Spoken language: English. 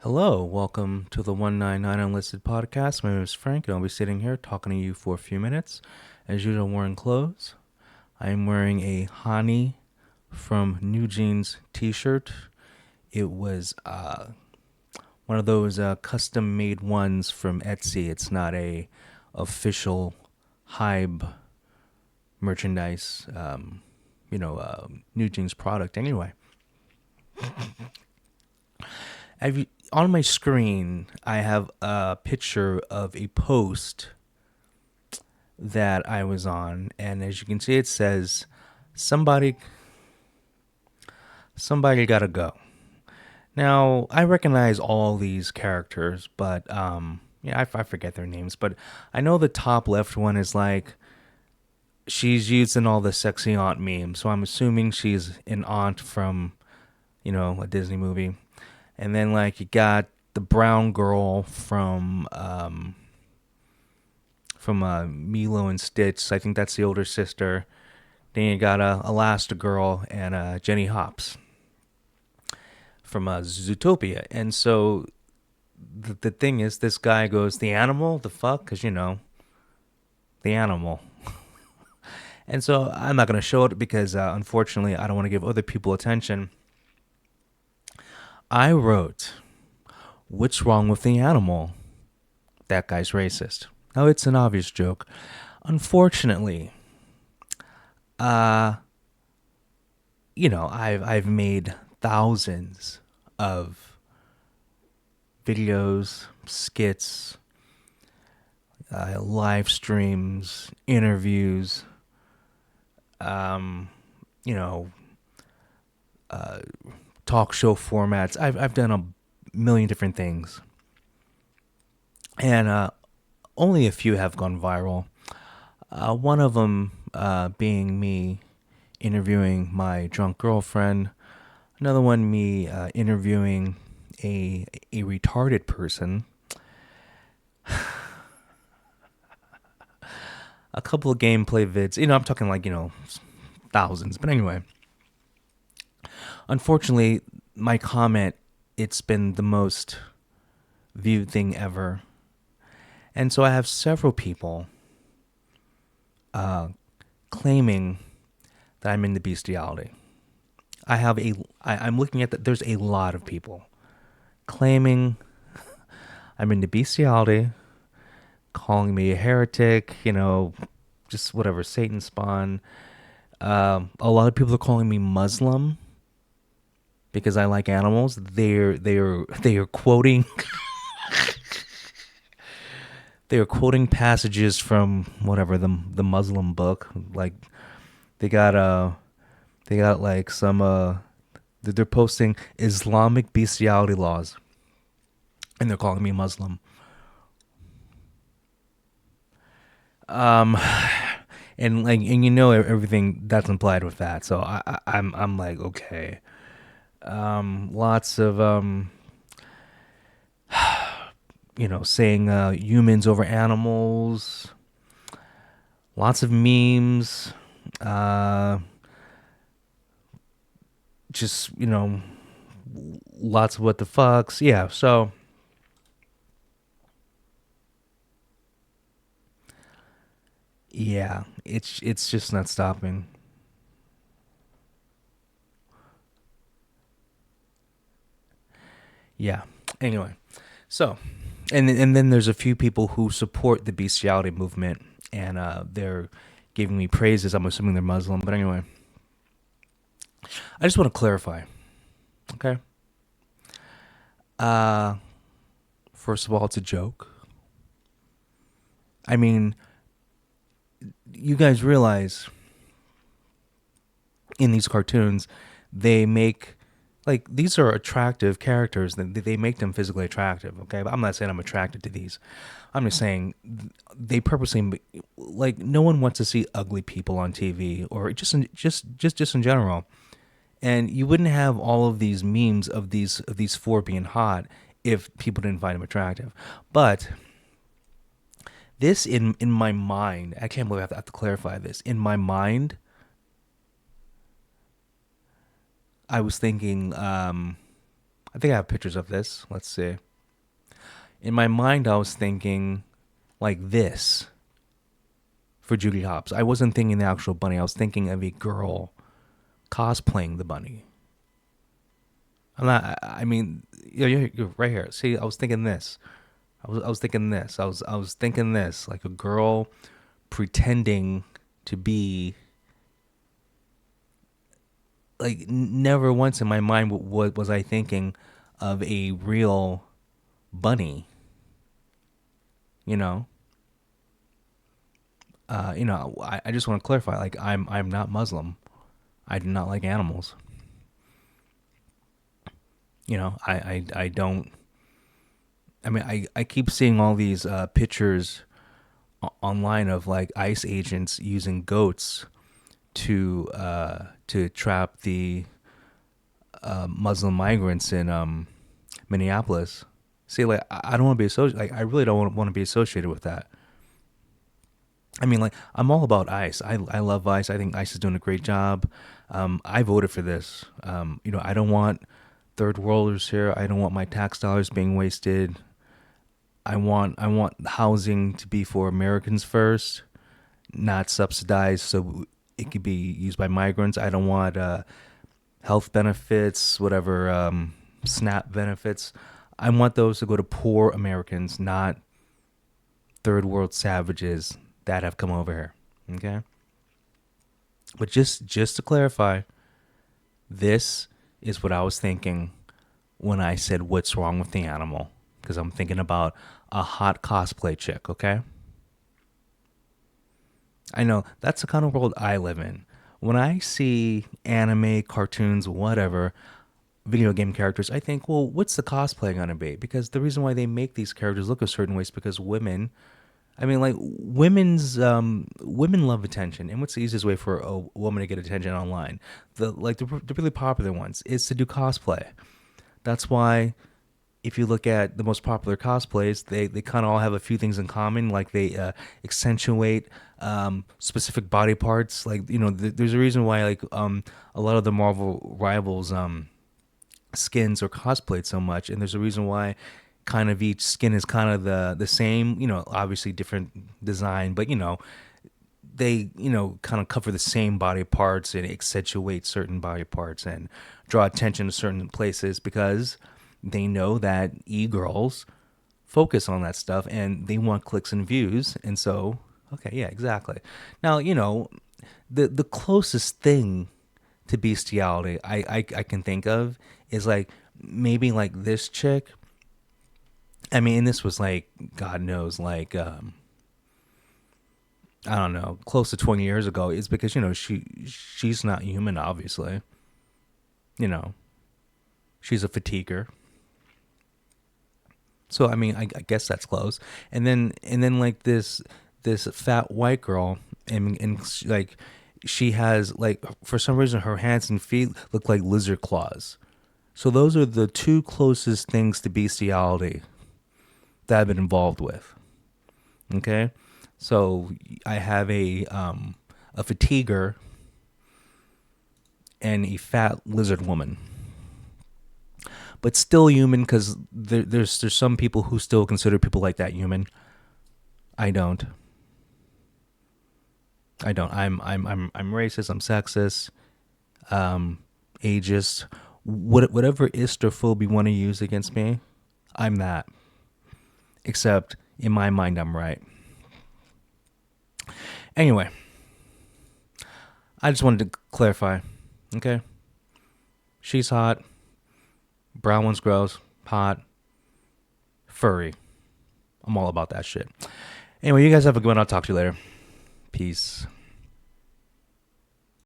Hello, welcome to the 199 Unlisted podcast. My name is Frank, and I'll be sitting here talking to you for a few minutes. As usual, I'm wearing clothes. I am wearing a Hani from New Jeans t-shirt. It was one of those custom-made ones from Etsy. It's not a official Hybe merchandise, New Jeans product. Anyway, on my screen, I have a picture of a post that I was on, and as you can see, it says, "Somebody, somebody gotta go." Now, I recognize all these characters, but I forget their names. But I know the top left one is like she's used in all the sexy aunt memes, so I'm assuming she's an aunt from a Disney movie. And then like you got the brown girl from Milo and Stitch. I think that's the older sister. Then you got Elastigirl and Jenny Hopps from Zootopia. And so the thing is, this guy goes, the animal, the fuck, because the animal. And so I'm not going to show it because unfortunately I don't want to give other people attention. I wrote, "What's wrong with the animal? That guy's racist." Now it's an obvious joke. Unfortunately, uh, I've made thousands of videos, skits, live streams, interviews, um, you know, talk show formats. I've done a million different things, and only a few have gone viral. One of them being me interviewing my drunk girlfriend. Another one, me interviewing a retarded person. A couple of gameplay vids. I'm talking like thousands. But anyway, unfortunately, my comment, it's been the most viewed thing ever. And so I have several people claiming that I'm into bestiality. I'm looking at that. There's a lot of people claiming I'm into bestiality, calling me a heretic, just whatever, Satan spawn. A lot of people are calling me Muslim because I like animals. They are quoting they are quoting passages from whatever the Muslim book. Like they got like some they're posting Islamic bestiality laws, and they're calling me Muslim. Um, and everything that's implied with that. So I'm like, okay. Lots of saying humans over animals. Lots of memes. Just lots of what the fucks. Yeah. So yeah, it's just not stopping. Yeah. Anyway, so and then there's a few people who support the bestiality movement, and they're giving me praises. I'm assuming they're Muslim, but anyway, I just want to clarify. Okay. Uh, First of all, it's a joke. I mean, you guys realize in these cartoons, they make like these are attractive characters. They make them physically attractive. Okay, but I'm not saying I'm attracted to these. I'm just saying they purposely like no one wants to see ugly people on TV or just in general. And you wouldn't have all of these memes of these four being hot if people didn't find them attractive. But this in my mind, I can't believe I have to clarify this. In my mind, I was thinking I think I have pictures of this. Let's see. In my mind, I was thinking like this for Judy Hopps. I wasn't thinking the actual bunny. I was thinking of a girl cosplaying the bunny. I'm not. I mean, you're right here. See, I was thinking this. I was thinking this. I was thinking this, like a girl pretending to be like. Never once in my mind was I thinking of a real bunny. You know. I just want to clarify. Like, I'm not Muslim. I do not like animals. I don't. I mean, I keep seeing all these pictures online of like ICE agents using goats to trap the Muslim migrants in Minneapolis. See, like I don't want to be associated. Like I really don't want to be associated with that. I mean, like I'm all about ICE. I love ICE. I think ICE is doing a great job. I voted for this. I don't want third worlders here. I don't want my tax dollars being wasted. I want housing to be for Americans first, not subsidized so it could be used by migrants. I don't want health benefits, whatever SNAP benefits. I want those to go to poor Americans, not third world savages that have come over here. Okay? But just to clarify, this is what I was thinking when I said what's wrong with the animal, because I'm thinking about a hot cosplay chick, okay? I know that's the kind of world I live in. When I see anime, cartoons, whatever, video game characters, I think, well, what's the cosplay going to be? Because the reason why they make these characters look a certain way is because women, I mean, like women love attention, and what's the easiest way for a woman to get attention online? The really popular ones is to do cosplay. That's why if you look at the most popular cosplays, they kind of all have a few things in common. Like they accentuate specific body parts. Like there's a reason why like a lot of the Marvel rivals skins are cosplayed so much, and there's a reason why kind of each skin is kind of the same. Obviously different design, but they kind of cover the same body parts and accentuate certain body parts and draw attention to certain places because they know that e-girls focus on that stuff and they want clicks and views. And so, okay, yeah, exactly. Now, the closest thing to bestiality I can think of is like maybe like this chick. I mean, and this was like, God knows, like, I don't know, close to 20 years ago, is because, she's not human, obviously. She's a fatiguer. So I mean, I guess that's close. And then like this fat white girl, and like she has like for some reason her hands and feet look like lizard claws. So those are the two closest things to bestiality that I've been involved with. Okay, so I have a fatiguer and a fat lizard woman, but still human because there's some people who still consider people like that human. I don't. I don't. I'm racist. I'm sexist. Ageist. Whatever istrophobe you want to use against me, I'm that. Except in my mind, I'm right. Anyway, I just wanted to clarify. Okay, she's hot. Brown one's gross. Hot. Furry. I'm all about that shit. Anyway, you guys have a good one. I'll talk to you later. Peace.